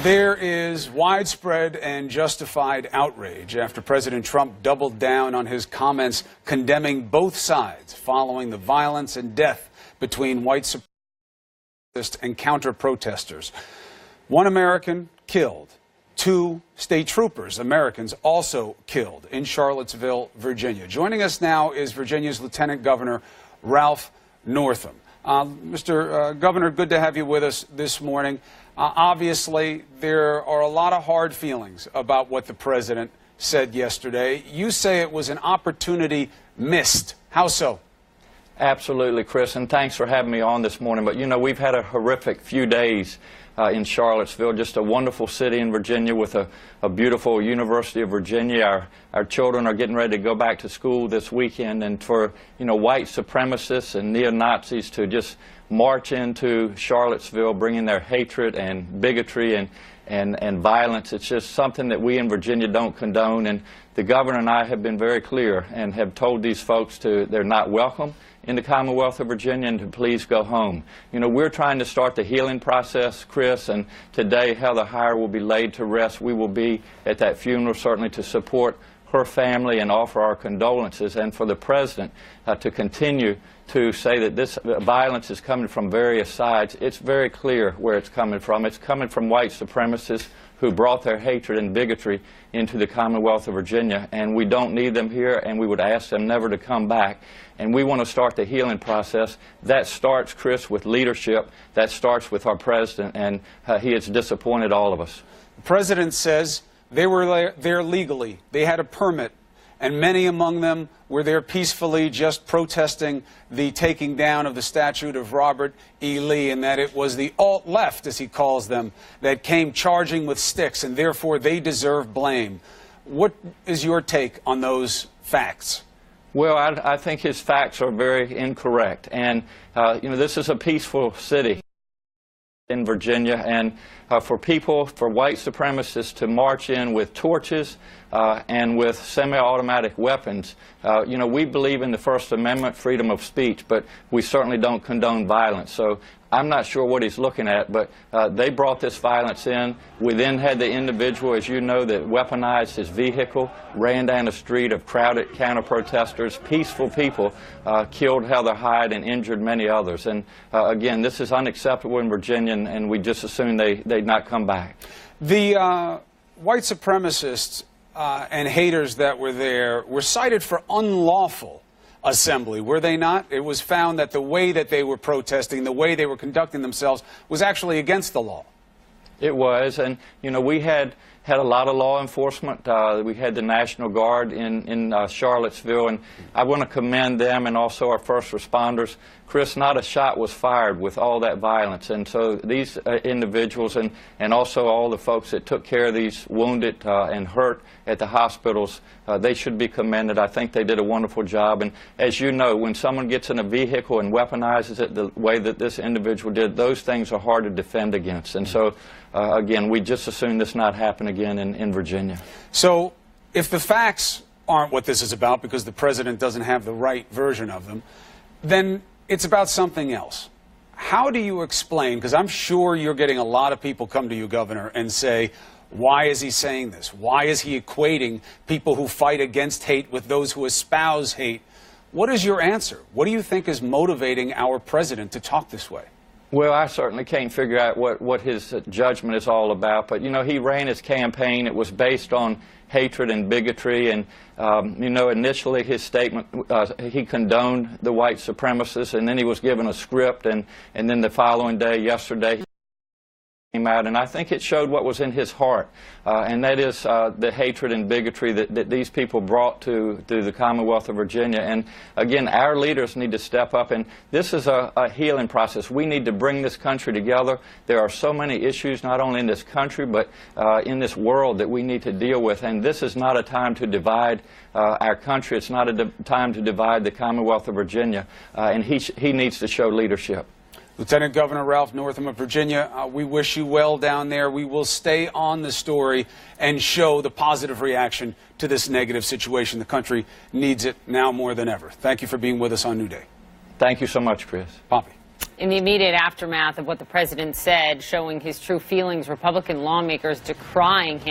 There is widespread and justified outrage after President Trump doubled down on his comments condemning both sides following the violence and death between white supremacists and counter-protesters. One American killed. 2 state troopers, Americans, also killed in Charlottesville, Virginia. Joining us now is Virginia's Lieutenant Governor Ralph Northam. Mr. Governor, good to have you with us this morning. Obviously, there are a lot of hard feelings about what the president said yesterday. You say it was an opportunity missed. How so? Absolutely, Chris, and thanks for having me on this morning. But, you know, we've had a horrific few days in Charlottesville, just a wonderful city in Virginia with a beautiful University of Virginia. Our children are getting ready to go back to school this weekend, and for, you know, white supremacists and neo-Nazis to just march into Charlottesville bringing their hatred and bigotry and violence, it's just something that we in Virginia don't condone. And the governor and I have been very clear and have told these folks they're not welcome in the Commonwealth of Virginia and to please go home. You know, we're trying to start the healing process, Chris, and today Heather Heyer will be laid to rest. We will be at that funeral certainly to support her family and offer our condolences, and for the president to continue to say that this violence is coming from various sides. It's very clear where it's coming from. It's coming from white supremacists who brought their hatred and bigotry into the Commonwealth of Virginia, and we don't need them here, and we would ask them never to come back. And we want to start the healing process. That starts, Chris, with leadership. That starts with our president, and he has disappointed all of us. The president says they were there legally. They had a permit, and many among them were there peacefully just protesting the taking down of the statue of Robert E. Lee, and that it was the alt-left, as he calls them, that came charging with sticks, and therefore they deserve blame. What is your take on those facts? Well, I think his facts are very incorrect. And, you know, this is a peaceful city in Virginia, and for white supremacists to march in with torches and with semi-automatic weapons, you know, we believe in the First Amendment, freedom of speech, but we certainly don't condone violence. So I'm not sure what he's looking at, but they brought this violence in. We then had the individual, as you know, that weaponized his vehicle, ran down a street of crowded counter-protesters, peaceful people, killed Heather Heyer and injured many others. And again, this is unacceptable in Virginia, and we just assume they'd not come back. The white supremacists and haters that were there were cited for unlawful assembly, were they not? It was found that the way that they were protesting, the way they were conducting themselves, was actually against the law. It was, and you know, we had a lot of law enforcement. We had the National Guard in Charlottesville, and I want to commend them and also our first responders. Chris, not a shot was fired with all that violence, and so these individuals and also all the folks that took care of these wounded and hurt at the hospitals, they should be commended. I think they did a wonderful job, and as you know, when someone gets in a vehicle and weaponizes it the way that this individual did, those things are hard to defend against, and so again, we just assume this not happen again in Virginia. So if the facts aren't what this is about, because the president doesn't have the right version of them, then it's about something else. How do you explain, because I'm sure you're getting a lot of people come to you, Governor, and say, why is he saying this? Why is he equating people who fight against hate with those who espouse hate? What is your answer? What do you think is motivating our president to talk this way? Well, I certainly can't figure out what his judgment is all about, but, you know, he ran his campaign. It was based on hatred and bigotry, and, you know, initially his statement, he condoned the white supremacists, and then he was given a script, and then the following day, yesterday, came out, and I think it showed what was in his heart, and that is the hatred and bigotry that these people brought to the Commonwealth of Virginia. And again, our leaders need to step up, and this is a healing process. We need to bring this country together. There are so many issues, not only in this country, but in this world that we need to deal with, and this is not a time to divide our country. It's not a time to divide the Commonwealth of Virginia, and he needs to show leadership. Lieutenant Governor Ralph Northam of Virginia, we wish you well down there. We will stay on the story and show the positive reaction to this negative situation. The country needs it now more than ever. Thank you for being with us on New Day. Thank you so much, Chris. Poppy. In the immediate aftermath of what the president said, showing his true feelings, Republican lawmakers decrying him.